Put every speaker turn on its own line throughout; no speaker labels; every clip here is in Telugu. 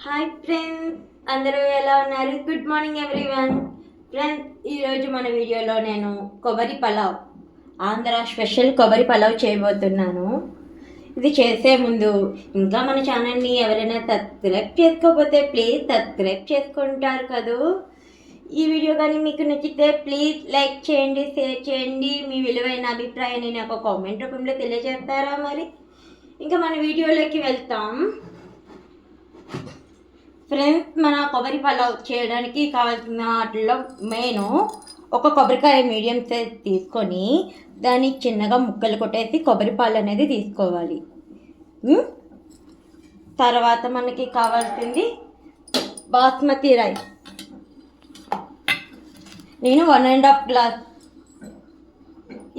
హాయ్ ఫ్రెండ్స్, అందరూ ఎలా ఉన్నారు? Good morning everyone. ఫ్రెండ్స్, ఈరోజు మన వీడియోలో నేను కొబ్బరి పలావ్, ఆంధ్ర స్పెషల్ కొబ్బరి పలావ్ చేయబోతున్నాను. ఇది చేసే ముందు ఇంకా మన ఛానల్ని ఎవరైనా సబ్స్క్రైబ్ చేసుకోకపోతే ప్లీజ్ సబ్స్క్రైబ్ చేసుకుంటారు కదూ. ఈ వీడియో కానీ మీకు నచ్చితే ప్లీజ్ లైక్ చేయండి, షేర్ చేయండి. మీ విలువైన అభిప్రాయాన్ని నాకు కామెంట్ రూపంలో తెలియజేస్తారా? మరి ఇంకా మన వీడియోలోకి వెళ్తాం. ఫ్రెండ్స్, మన కొబ్బరి పలావ్ చేయడానికి కావాల్సిన వాటిలో మెయిన్ ఒక కొబ్బరికాయ మీడియం సైజ్ తీసుకొని దాన్ని చిన్నగా ముక్కలు కొట్టేసి కొబ్బరి పాలు అనేది తీసుకోవాలి. తర్వాత మనకి కావాల్సింది బాస్మతి రైస్. నేను 1.5 గ్లాస్,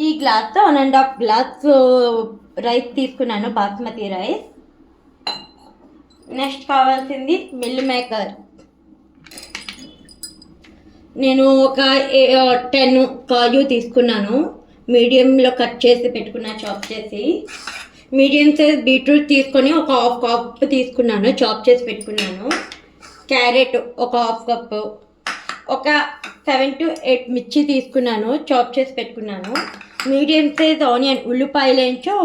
ఈ గ్లాస్తో 1.5 గ్లాస్ రైస్ తీసుకున్నాను, బాస్మతి రైస్. నెక్స్ట్ కావాల్సింది మిల్ మేకర్. నేను ఒక 10 కాజు తీసుకున్నాను, మీడియంలో కట్ చేసి పెట్టుకున్నా, చాప్ చేసి. మీడియం సైజ్ బీట్రూట్ తీసుకొని ఒక హాఫ్ కప్ తీసుకున్నాను, చాప్ చేసి పెట్టుకున్నాను. క్యారెట్ ఒక హాఫ్ కప్పు, ఒక 7 to 8 మిర్చి తీసుకున్నాను, చాప్ చేసి పెట్టుకున్నాను. మీడియం సైజ్ ఆనియన్, ఉల్లిపాయలేంచో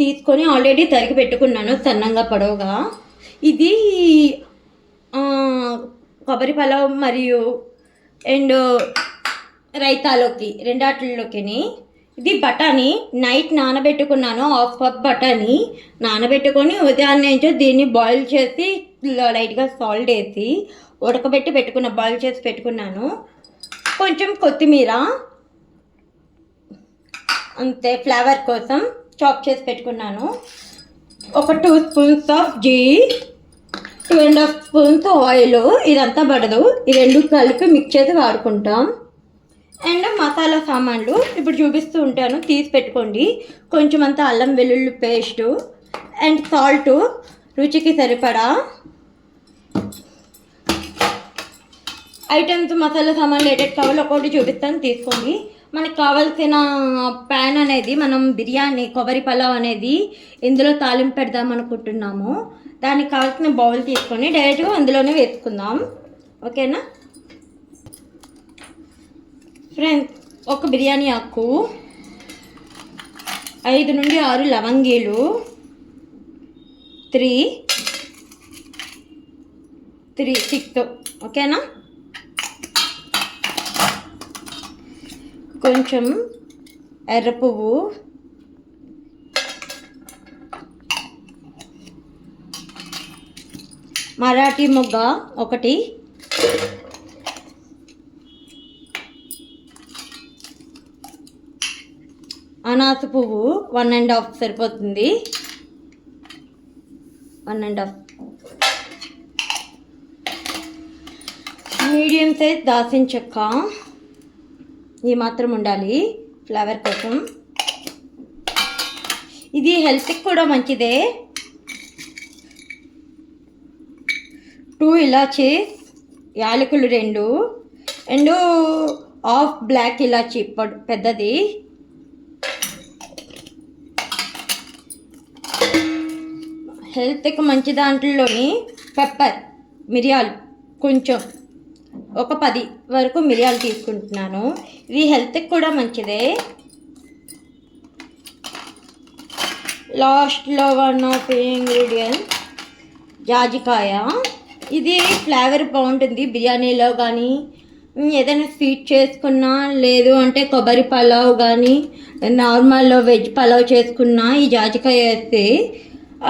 తీసుకొని ఆల్రెడీ తరిగి పెట్టుకున్నాను సన్నంగా పొడవుగా. ఇది కొబ్బరి పలావ్ మరియు అండ్ రైతాలోకి రెండాటిలోకి. ఇది బఠానీ నైట్ నానబెట్టుకున్నాను, హాఫ్ కప్ బఠానీ నానబెట్టుకొని ఉదయాన్నే దీన్ని బాయిల్ చేసి లైట్గా సాల్ట్ వేసి ఉడకబెట్టి బాయిల్ చేసి పెట్టుకున్నాను. కొంచెం కొత్తిమీర అంతే ఫ్లేవర్ కోసం చాప్ చేసి పెట్టుకున్నాను. ఒక 2 spoons of ghee, 2.5 spoons oil. ఇదంతా పడదు, ఈ రెండు కలిపి మిక్స్ చేసి వాడుకుంటాం. అండ్ మసాలా సామాన్లు ఇప్పుడు చూపిస్తూ ఉంటాను, తీసి పెట్టుకోండి. కొంచెం అంతా అల్లం వెల్లుల్లి పేస్టు అండ్ సాల్ట్ రుచికి సరిపడా. ఐటమ్స్ మసాలా సామాన్లు ఏటెట్ కావాలో ఒకటి చూపిస్తాను, తీసుకోండి. మనకు కావాల్సిన ప్యాన్ అనేది, మనం బిర్యానీ కొబ్బరి పలావ్ అనేది ఇందులో తాలింపు పెడదాం అనుకుంటున్నాము. దానికి కావాల్సిన బౌల్ తీసుకొని డైరెక్ట్గా అందులోనే వేసుకుందాం, ఓకేనా ఫ్రెండ్స్? ఒక బిర్యానీ ఆకు, 5 నుండి 6 లవంగీలు, 6, ఓకేనా? కొంచెం ఎర్ర పువ్వు, మరాఠీ మొగ్గ ఒకటి, అనాస పువ్వు 1.5 సరిపోతుంది, 1.5. మీడియం సైజ్ దాల్చిన చెక్క, ఈ మాత్రం ఉండాలి ఫ్లేవర్ కోసం. ఇది హెల్త్కి కూడా మంచిదే. 2 ఇలాచీ, యాలకులు 2 అండ్ హాఫ్ బ్లాక్ ఇలాచీ పెద్దది. హెల్త్కి మంచి దాంట్లోని పెప్పర్, మిరియాలు కొంచెం, ఒక 10 వరకు మిరియాలు తీసుకుంటున్నాను. ఇది హెల్త్కి కూడా మంచిదే. లాస్ట్లో 1 ఆఫ్ ఇంగ్రీడియంట్ జాజికాయ. ఇది ఫ్లేవర్ బాగుంటుంది బిర్యానీలో కానీ, ఏదైనా స్వీట్ చేసుకున్నా, లేదు అంటే కొబ్బరి పలావ్ కానీ, నార్మల్లో వెజ్ పలావ్ చేసుకున్నా ఈ జాజికాయ వేస్తే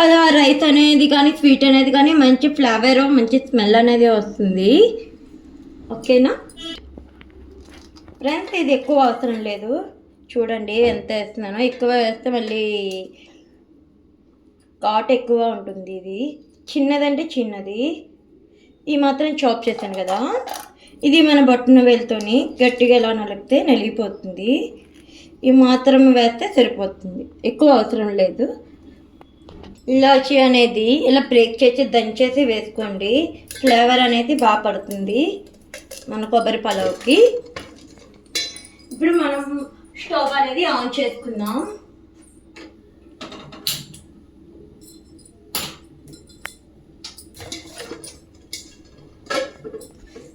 అది ఆ రైస్ అనేది కానీ స్వీట్ అనేది కానీ మంచి ఫ్లేవర్, మంచి స్మెల్ అనేది వస్తుంది, ఓకేనా ఫ్రెండ్స్? ఇది ఎక్కువ అవసరం లేదు, చూడండి ఎంత వేస్తున్నానో. ఎక్కువ వేస్తే మళ్ళీ ఘాట్ ఎక్కువ ఉంటుంది. ఇది చిన్నదంటే చిన్నది, ఈ మాత్రం చాప్ చేశాను కదా. ఇది మన బొట్టన వేలుతోని గట్టిగా ఎలా నలిపితే నలిగిపోతుంది. ఈ మాత్రం వేస్తే సరిపోతుంది, ఎక్కువ అవసరం లేదు. ఇలాచీ అనేది ఇలా బ్రేక్ చేసి దంచేసి వేసుకోండి, ఫ్లేవర్ అనేది బాగా పడుతుంది మన కొబ్బరి పలావ్కి. ఇప్పుడు మనం స్టవ్ అనేది ఆన్ చేసుకుందాం.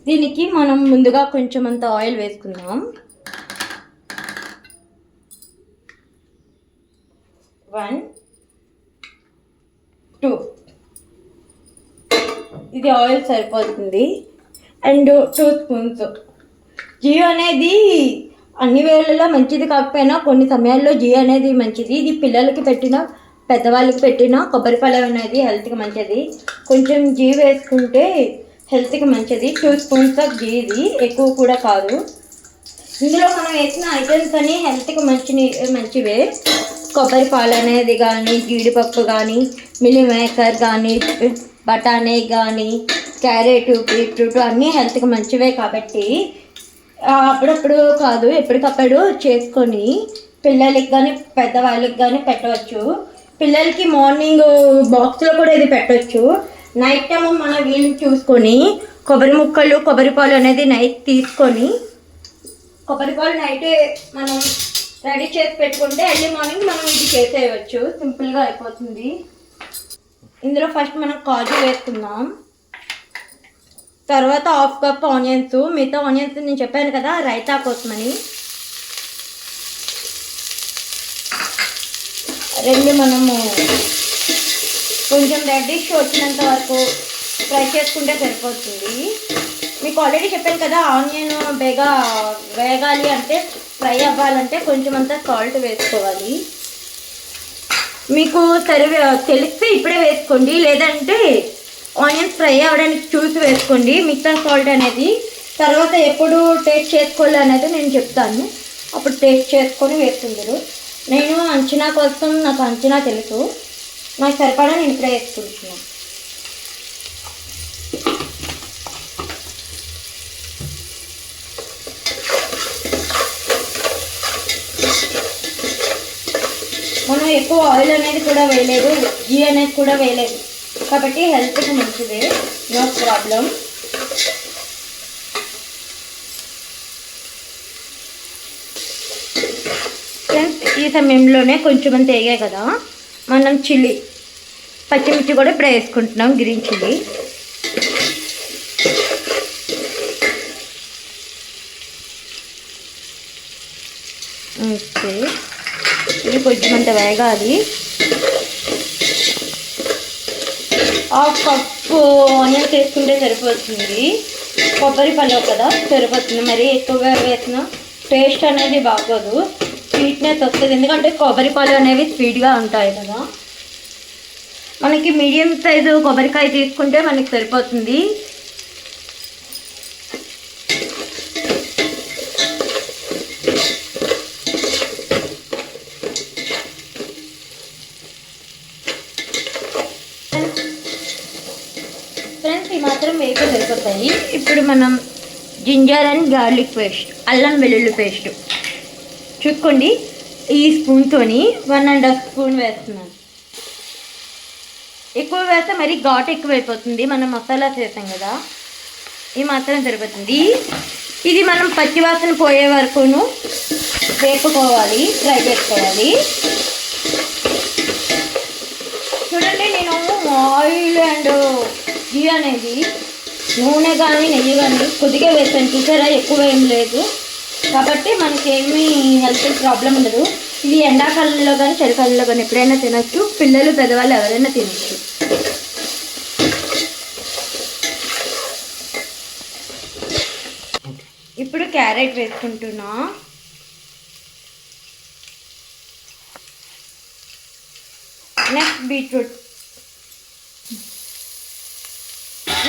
దీనికి మనం ముందుగా కొంచెం అంత ఆయిల్ వేసుకుందాం. 1 2 ఇది ఆయిల్ సరిపోతుంది. And 2 spoons. గీ అనేది అన్ని వేళల్లో మంచిది కాకపోయినా కొన్ని సమయాల్లో గీ అనేది మంచిది. ఇది పిల్లలకి పెట్టిన పెద్దవాళ్ళకి పెట్టిన కొబ్బరి పళ్ళం అనేది హెల్త్కి మంచిది. కొంచెం గీ వేసుకుంటే హెల్త్కి మంచిది. 2 స్పూన్స్ ఆఫ్ గీ, ఇది ఎక్కువ కూడా కాదు. ఇందులో మనం వేసిన ఐటమ్స్ అన్నీ హెల్త్కి మంచివే. కొబ్బరి పాలు అనేది కానీ, జీడిపప్పు కానీ, మిల్లీ మేకర్ కానీ, బఠానీ కానీ, క్యారెట్, బీట్రూట్ అన్నీ హెల్త్కి మంచివే. కాబట్టి అప్పుడప్పుడు కాదు ఎప్పటికప్పుడు చేసుకొని పిల్లలకి కానీ పెద్దవాళ్ళకి కానీ పెట్టవచ్చు. పిల్లలకి మార్నింగ్ బాక్స్లో కూడా ఇది పెట్టవచ్చు. నైట్ టైం మన వీలు చూసుకొని కొబ్బరి ముక్కలు, కొబ్బరి పాలు అనేది నైట్ తీసుకొని కొబ్బరి పాలు నైటే మనం రెడీ చేసి పెట్టుకుంటే ఎర్లీ మార్నింగ్ మనం ఇది చేసేయవచ్చు. సింపుల్గా అయిపోతుంది. ఇందులో ఫస్ట్ మనం కాజు వేసుకుందాం. తర్వాత 1/2 కప్ ఆనియన్స్. మిగతా ఆనియన్స్ నేను చెప్పాను కదా రైతా కోసమని. 2 మనము కొంచెం రెడ్డిష్ వచ్చినంత వరకు ఫ్రై చేసుకుంటే సరిపోతుంది. మీకు ఆల్రెడీ చెప్పాను కదా ఆనియన్ వేగాలి అంటే, ఫ్రై అవ్వాలంటే కొంచెం అంతా సాల్ట్ వేసుకోవాలి. మీకు తెలిస్తే ఇప్పుడే వేసుకోండి, లేదంటే ఆనియన్స్ ఫ్రై అవ్వడానికి చూసి వేసుకోండి. మిగతా సాల్ట్ అనేది తర్వాత ఎప్పుడు టేస్ట్ చేసుకోవాలి అనేది నేను చెప్తాను, అప్పుడు టేస్ట్ చేసుకొని వేసుకుంటారు. నేను అంచనా కోసం నాకు అంచనా తెలుసు, నాకు సరిపడా నేను ఇప్పుడే వేసుకుంటున్నాను. మనం ఎక్కువ ఆయిల్ అనేది కూడా వేయలేదు, గీ అనేది కూడా వేయలేదు, కాబట్టి హెల్త్కి మంచిదే, నో ప్రాబ్లం. ఫ్రెండ్స్ ఈ సమయంలోనే కొంచెం అంత వేగాయి కదా, మనం పచ్చిమిర్చి కూడా ఇప్పుడు వేసుకుంటున్నాం, గ్రీన్ చిల్లీ. ఓకే, ఇది కొంచెం అంత వేగాలి. 1/2 కప్పు ఆనియన్స్ వేసుకుంటే సరిపోతుంది. కొబ్బరి పళ్ళం కదా సరిపోతుంది. మరి ఎక్కువగా వేసిన టేస్ట్ అనేది బాగోదు, స్వీట్నెస్ వస్తుంది. ఎందుకంటే కొబ్బరి పాలు అనేవి స్వీట్గా ఉంటాయి కదా. మనకి మీడియం సైజు కొబ్బరికాయ తీసుకుంటే మనకి సరిపోతుంది. ఫ్రెండ్స్ ఈ మాత్రం వేస్తే సరిపోతాయి. ఇప్పుడు మనం జింజర్ అండ్ గార్లిక్ పేస్ట్, అల్లం వెల్లుల్లి పేస్ట్ చూసుకోండి. ఈ స్పూన్తోని 1.5 స్పూన్ వేస్తున్నాను. ఎక్కువ వేస్తే మరి ఘాట్ ఎక్కువైపోతుంది, మనం మసాలా చేసాం కదా, ఈ మాత్రం సరిపోతుంది. ఇది మనం పచ్చివాసన పోయే వరకును వేపుకోవాలి, ఫ్రై చేసుకోవాలి. చూడండి, నేను ఆయిల్ అండ్ గీ అనేది నూనె కానీ నెయ్యి కానీ కొద్దిగా వేసాను, చూసారా, ఎక్కువ ఏం లేదు. కాబట్టి మనకేమీ హెల్త్ ప్రాబ్లం ఉండదు. ఇది ఎండాకాలంలో కానీ చలికాలంలో కానీ ఎప్పుడైనా తినచ్చు, పిల్లలు పెద్దవాళ్ళు ఎవరైనా తినచ్చు. ఇప్పుడు క్యారెట్ వేసుకుంటున్నా. Next beetroot.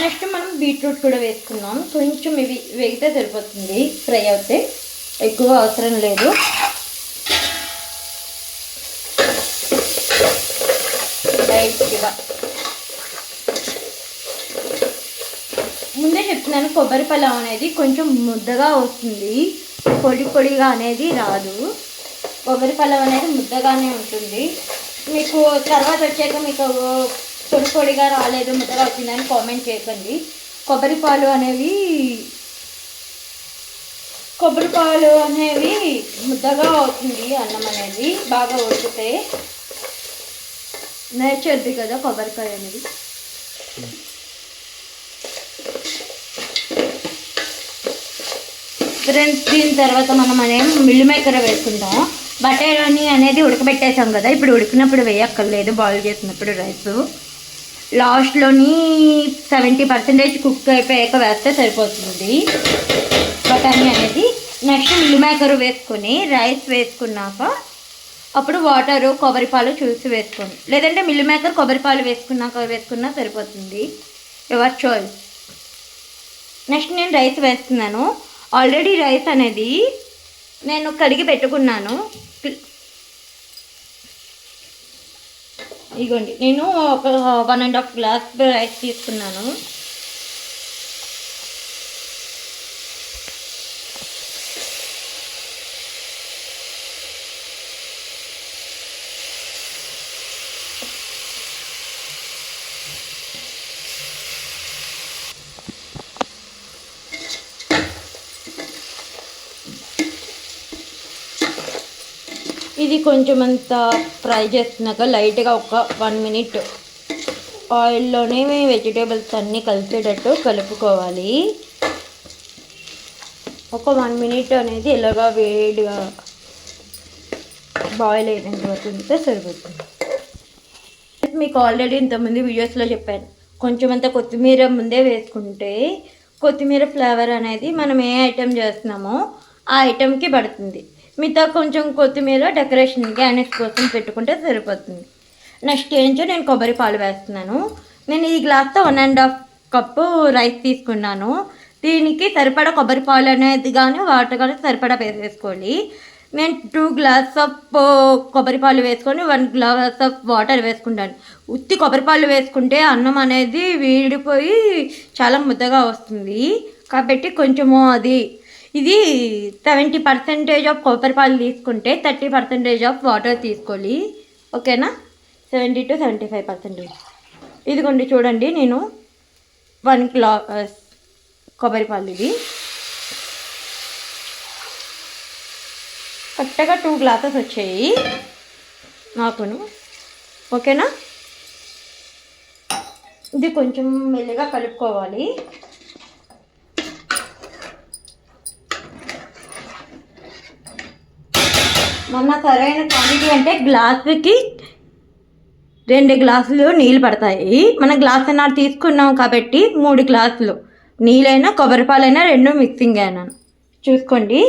నెక్స్ట్ మనం బీట్రూట్ కూడా వేసుకున్నాం. కొంచెం ఇవి వేగితే సరిపోతుంది, ఫ్రై అవుతే ఎక్కువ అవసరం లేదు. లైట్గా ముందే చెప్తున్నాను, కొబ్బరి పలావ్ అనేది కొంచెం ముద్దగా వస్తుంది, పొడి పొడిగా అనేది రాదు. కొబ్బరి పలావ్ అనేది ముద్దగానే ఉంటుంది. మీకు తర్వాత వచ్చాక మీకు పొడి పొడిగా రాలేదు, ముద్దగా వచ్చిందని కామెంట్ చేయకండి. కొబ్బరి పాలు అనేవి ముద్దగా అవుతుంది. అన్నం అనేది బాగా ఉడికితే, నేచర్ది కదా కొబ్బరికాయ అనేది. ఫ్రెండ్స్ దీని తర్వాత మనం మిల్ మేకర్ వేసుకుంటాం. బఠానీ అనేది ఉడకబెట్టేసాం కదా, ఇప్పుడు ఉడికినప్పుడు వేయక్కర్లేదు, బాయిల్ చేసినప్పుడు రైస్ లాస్ట్లోని 70% కుక్ అయిపోయాక వేస్తే సరిపోతుంది బఠానీ అనేది. నెక్స్ట్ మిల్ మేకర్ వేసుకొని రైస్ వేసుకున్నాక అప్పుడు వాటరు కొబ్బరి పాలు చూసి వేసుకోండి, లేదంటే మిల్ మేకర్ కొబ్బరి పాలు వేసుకున్నా సరిపోతుంది, యువర్ చాయిస్. నెక్స్ట్ నేను రైస్ వేస్తున్నాను. ఆల్రెడీ రైస్ అనేది నేను కడిగి పెట్టుకున్నాను. ఇదిగోండి, నేను ఒక 1.5 గ్లాస్ రైస్ తీసుకున్నాను. ఇది కొంచెం అంతా ఫ్రై చేస్తున్నాక లైట్గా ఒక 1 మినిట్ ఆయిల్లోనే వెజిటేబుల్స్ అన్నీ కలిసేటట్టు కలుపుకోవాలి. ఒక 1 మినిట్ అనేది ఇలాగా వేడిగా బాయిల్ అయినంత వరకు ఉంటే సరిపోతుంది. మీకు ఆల్రెడీ ఇంతకుముందు వీడియోస్లో చెప్పాను, కొంచెం అంత కొత్తిమీర ముందే వేసుకుంటే కొత్తిమీర ఫ్లేవర్ అనేది మనం ఏ ఐటెం చేస్తున్నామో ఆ ఐటెంకి పడుతుంది. మిగతా కొంచెం కొత్తిమీర డెకరేషన్ గ్యానెస్ కోసం పెట్టుకుంటే సరిపోతుంది. నెక్స్ట్ ఏంటో నేను కొబ్బరి పాలు వేస్తున్నాను. నేను ఈ గ్లాస్తో 1.5 కప్పు రైస్ తీసుకున్నాను. దీనికి సరిపడా కొబ్బరి పాలు అనేది కానీ వాటర్ కానీ సరిపడా వేసుకోవాలి. నేను 2 గ్లాస్ ఆఫ్ కొబ్బరి పాలు వేసుకొని 1 గ్లాస్ ఆఫ్ వాటర్ వేసుకుంటాను. ఉత్తి కొబ్బరి పాలు వేసుకుంటే అన్నం అనేది వీడిపోయి చాలా ముద్దగా వస్తుంది, కాబట్టి కొంచెము ఇది 70% ఆఫ్ కొబ్బరి పాలు తీసుకుంటే 30% ఆఫ్ వాటర్ తీసుకోవాలి, ఓకేనా? 70 to 75%. ఇదిగోండి చూడండి, నేను 1 గ్లాస్ కొబ్బరి పాలు, ఇది కరెక్ట్గా 2 గ్లాసెస్ వచ్చాయి నాకును, ఓకేనా? ఇది కొంచెం మెల్లిగా కలుపుకోవాలి. మన సరైన క్వాంటిటీ అంటే గ్లాసుకి 2 గ్లాసులు నీళ్ళు పడతాయి. మనం గ్లాస్ అన్నారు తీసుకున్నాం కాబట్టి 3 గ్లాసులు నీళ్ళైనా కొబ్బరి పాలైనా 2 మిక్సింగ్ అయినా చూసుకోండి.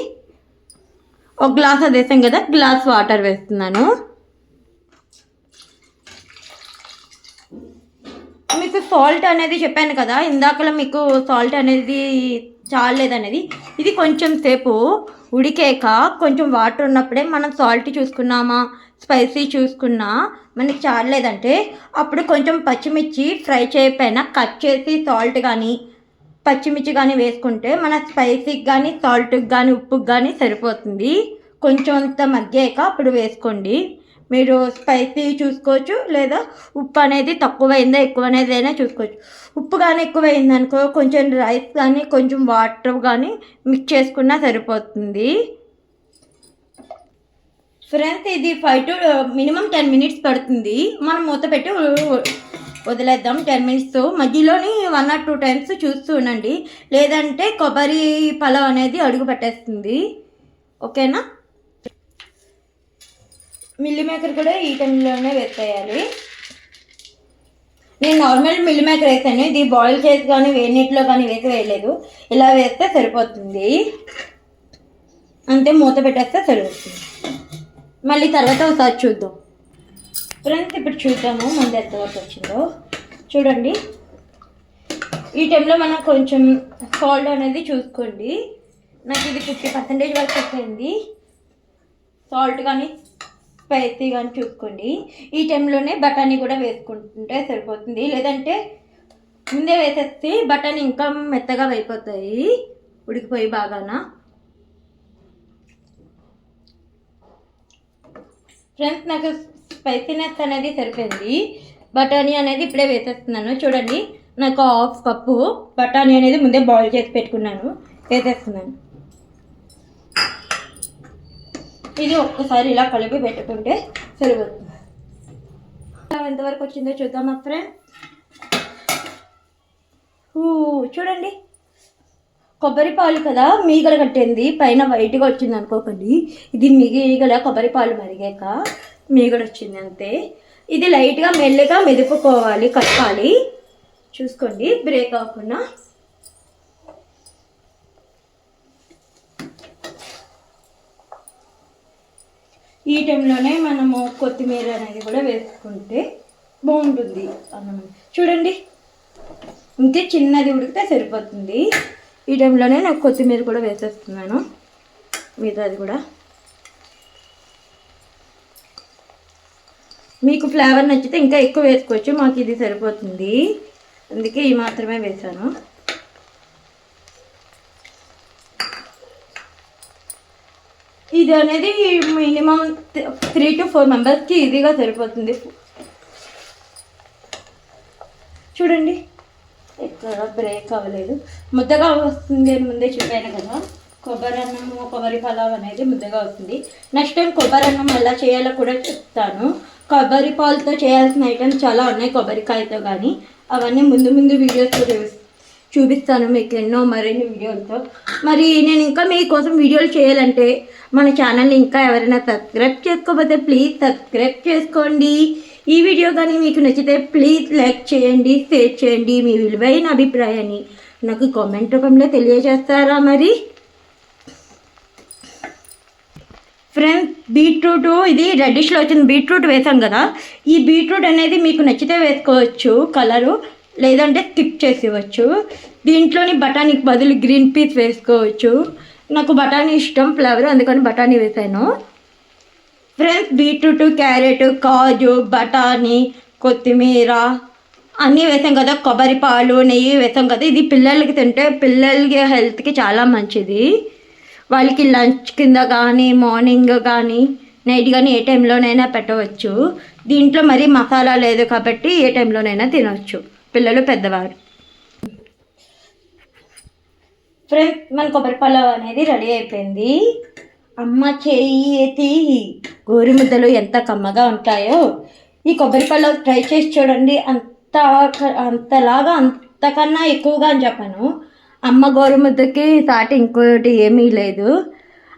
1 గ్లాస్ వేసాం కదా, గ్లాస్ వాటర్ వేస్తున్నాను. మీకు సాల్ట్ అనేది చెప్పాను కదా ఇందాకలా, మీకు సాల్ట్ అనేది చాలేదనేది. ఇది కొంచెం సేపు ఉడికాక కొంచెం వాటర్ ఉన్నప్పుడే మనం సాల్ట్ చూసుకున్నామా, స్పైసీ చూసుకున్నా మనకి చాలేదంటే అప్పుడు కొంచెం పచ్చిమిర్చి ఫ్రై చేయకపోయినా కట్ చేసి సాల్ట్ కానీ పచ్చిమిర్చి కానీ వేసుకుంటే మన స్పైసీకి కానీ సాల్ట్కి కానీ ఉప్పుకి కానీ సరిపోతుంది. కొంచెం అంత మగ్గాక అప్పుడు వేసుకోండి. మీరు స్పైసీ చూసుకోవచ్చు, లేదా ఉప్పు అనేది తక్కువైందా ఎక్కువైనా చూసుకోవచ్చు. ఉప్పు కానీ ఎక్కువైందనుకో కొంచెం రైస్ కానీ కొంచెం వాటర్ కానీ మిక్స్ చేసుకున్నా సరిపోతుంది. ఫ్రెండ్స్ ఇది 5 to మినిమం 10 మినిట్స్ పడుతుంది. మనం మూత పెట్టి వదిలేద్దాం 10 మినిట్స్. మధ్యలోని 1 or 2 టైమ్స్ చూస్తూ ఉండండి, లేదంటే కొబ్బరి పలావ్ అనేది అడుగు పట్టేస్తుంది, ఓకేనా? మిల్ మేకర్ కూడా ఈ టైంలోనే వేసేయాలి. నేను నార్మల్ మిల్ మేకర్ వేసాను, ఇది బాయిల్ చేసి కానీ వేడి నీటిలో కానీ వేయలేదు. ఇలా వేస్తే సరిపోతుంది, అంతే. మూత పెట్టేస్తే సరిపోతుంది. మళ్ళీ తర్వాత ఒకసారి చూద్దాం ఫ్రెండ్స్. ఇప్పుడు చూద్దాము ముందు ఎంతవరకు వచ్చిందో. చూడండి, ఈ టైంలో మనం కొంచెం సాల్ట్ అనేది చూసుకోండి. నాకు ఇది 50% వరకు వచ్చింది. సాల్ట్ కానీ స్పైసీ కానీ చూసుకోండి. ఈ టైంలోనే బఠానీ కూడా వేసుకుంటుంటే సరిపోతుంది, లేదంటే ముందే వేసేస్తే బఠానీ ఇంకా మెత్తగా అయిపోతాయి ఉడికిపోయి బాగానా. ఫ్రెండ్స్ నాకు స్పైసీనెస్ అనేది సరిపోయింది. బఠానీ అనేది ఇప్పుడే వేసేస్తున్నాను. చూడండి, నాకు 1/2 కప్పు బఠానీ అనేది ముందే బాయిల్ చేసి పెట్టుకున్నాను, వేసేస్తున్నాను. ఇది ఒక్కసారి ఇలా కలిపి పెట్టుకుంటే సరిపోతుంది. ఎంతవరకు వచ్చిందో చూద్దాం మా ఫ్రెండ్స్. చూడండి, కొబ్బరి పాలు కదా మీగడ కట్టింది, పైన వైట్గా వచ్చింది అనుకోకండి. ఇది మీగడ కొబ్బరి పాలు మరిగాక మీగడ వచ్చింది అంతే. ఇది లైట్గా మెల్లగా మెదుపుకోవాలి, కలపాలి. చూసుకోండి బ్రేక్ అవ్వకుండా. ఈ టైంలోనే మనము కొత్తిమీర అనేది కూడా వేసుకుంటే బాగుంటుంది అన్నం. చూడండి ఇంకే చిన్నది ఉడికితే సరిపోతుంది. ఈ టైంలోనే నాకు కొత్తిమీర కూడా వేసేస్తున్నాను, మిగతాది కూడా. మీకు ఫ్లేవర్ నచ్చితే ఇంకా ఎక్కువ వేసుకోవచ్చు, మాకు ఇది సరిపోతుంది, అందుకే ఈ మాత్రమే వేసాను. ఇది అనేది మినిమం 3 to 4 మెంబర్స్కి ఈజీగా సరిపోతుంది. చూడండి ఎక్కడ బ్రేక్ అవ్వలేదు, ముద్దగా వస్తుంది అని ముందే చెప్పాను కదా. కొబ్బరి అన్నము కొబ్బరి పలావ్ అనేది ముద్దగా వస్తుంది. నెక్స్ట్ టైం కొబ్బరి అన్నం ఎలా చేయాలో కూడా చెప్తాను. కొబ్బరి పాలతో చేయాల్సిన ఐటమ్స్ చాలా ఉన్నాయి, కొబ్బరికాయతో కానీ. అవన్నీ ముందు వీడియోస్లో చూపిస్తాను మీకు, ఎన్నో మరిన్ని వీడియోలతో. మరి నేను ఇంకా మీకోసం వీడియోలు చేయాలంటే మన ఛానల్ని ఇంకా ఎవరైనా సబ్స్క్రైబ్ చేసుకోకపోతే ప్లీజ్ సబ్స్క్రైబ్ చేసుకోండి. ఈ వీడియో కానీ మీకు నచ్చితే ప్లీజ్ లైక్ చేయండి, షేర్ చేయండి. మీ విలువైన అభిప్రాయాన్ని నాకు కామెంట్ రూపంలో తెలియజేస్తారా? మరి ఫ్రెండ్స్, బీట్రూట్ ఇది రెడ్డిష్లో వచ్చింది, బీట్రూట్ వేసాం కదా. ఈ బీట్రూట్ అనేది మీకు నచ్చితే వేసుకోవచ్చు కలరు, లేదంటే స్కిప్ చేసేవచ్చు. దీంట్లోని బఠానీకి బదులు గ్రీన్ పీస్ వేసుకోవచ్చు. నాకు బఠానీ ఇష్టం ఫ్లేవర్, అందుకని బఠానీ వేసాను. ఫ్రెండ్స్, బీట్రూట్, క్యారెట్, కాజు, బఠానీ, కొత్తిమీర అన్నీ వేసాం కదా. కొబ్బరి పాలు, నెయ్యి వేసాం కదా. ఇది పిల్లలకి తింటే పిల్లలకి హెల్త్కి చాలా మంచిది. వాళ్ళకి లంచ్ కింద కానీ, మార్నింగ్ కానీ, నైట్ కానీ ఏ టైంలోనైనా పెట్టవచ్చు. దీంట్లో మరీ మసాలా లేదు కాబట్టి ఏ టైంలోనైనా తినవచ్చు పిల్లలు, పెద్దవారు. ఫ్రెండ్స్, మన కొబ్బరి పలావ్ అనేది రెడీ అయిపోయింది. అమ్మ చేతి గోరి ముద్దలు ఎంత కమ్మగా ఉంటాయో. ఈ కొబ్బరి పలావ్ ట్రై చేసి చూడండి. అంతకన్నా ఎక్కువగా అని చెప్పాను. అమ్మ గోరు ముద్దకి సాటి ఇంకోటి ఏమీ లేదు,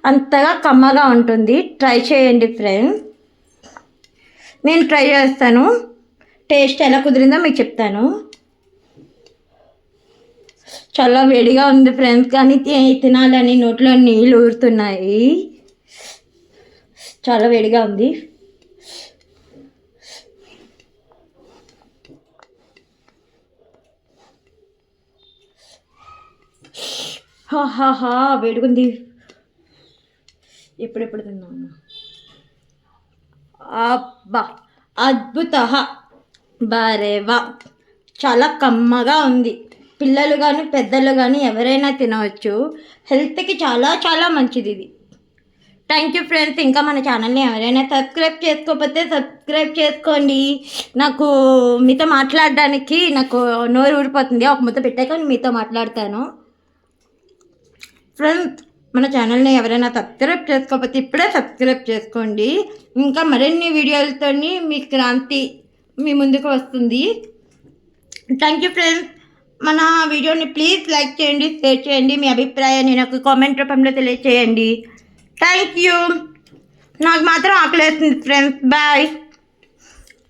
అంతగా కమ్మగా ఉంటుంది. ట్రై చేయండి ఫ్రెండ్స్, నేను ట్రై చేస్తాను. టేస్ట్ ఎలా కుదిరిందో మీకు చెప్తాను. చాలా వేడిగా ఉంది ఫ్రెండ్స్, కానీ తినాలని నోట్లో నీళ్ళు ఊరుతున్నాయి. చాలా వేడిగా ఉంది. హాహాహా వేడుకుంది. ఎప్పుడెప్పుడు తిన్నాను. అబ్బా అద్భుత, బారేవా, చాలా కమ్మగా ఉంది. పిల్లలు కానీ పెద్దలు కానీ ఎవరైనా తినవచ్చు. హెల్త్కి చాలా చాలా మంచిది ఇది. Thank you friends. ఇంకా మన ఛానల్ని ఎవరైనా సబ్స్క్రైబ్ చేసుకోకపోతే సబ్స్క్రైబ్ చేసుకోండి. నాకు మీతో మాట్లాడడానికి నాకు నోరు ఊరిపోతుంది. ఒక ముద్ద పెట్టాక మీతో మాట్లాడతాను. ఫ్రెండ్స్, మన ఛానల్ని ఎవరైనా సబ్స్క్రైబ్ చేసుకోకపోతే ఇప్పుడే సబ్స్క్రైబ్ చేసుకోండి. ఇంకా మరిన్ని వీడియోలతో మీ క్రాంతి మీ ముందుకు వస్తుంది. Thank you friends. మన వీడియోని ప్లీజ్ లైక్ చేయండి, షేర్ చేయండి. మీ అభిప్రాయాన్ని నాకు కామెంట్ రూపంలో తెలియజేయండి. Thank you. నాకు మాత్రం ఆకలేస్తుంది ఫ్రెండ్స్. బాయ్.